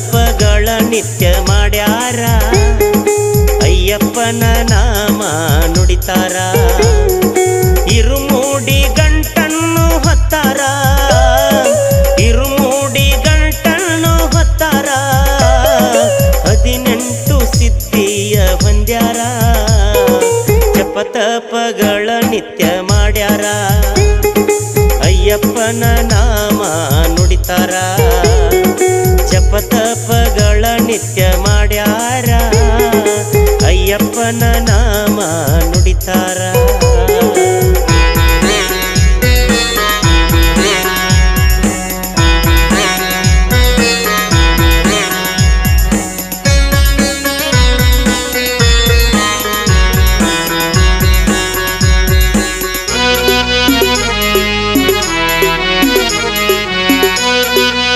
ತಪಗಳ ನಿತ್ಯ ಮಾಡ್ಯಾರ ಅಯ್ಯಪ್ಪನ ನಾಮ ನುಡಿತಾರ ಇರುಮೂಡಿ ಗಂಟನ್ನು ಹೊತ್ತಾರ ಇರುಮೂಡಿ ಗಂಟನ್ನು ಹೊತ್ತಾರ 18 ಸಿದ್ಧಿಯ ಹೊಂದ್ಯಾರ ಜಪತಪಗಳ ನಿತ್ಯ ಮಾಡ್ಯಾರ ಅಯ್ಯಪ್ಪನ ನಾಮ ನುಡಿತಾರ ಜಪತಪಗಳ ನಿತ್ಯ ಮಾಡ್ಯಾರ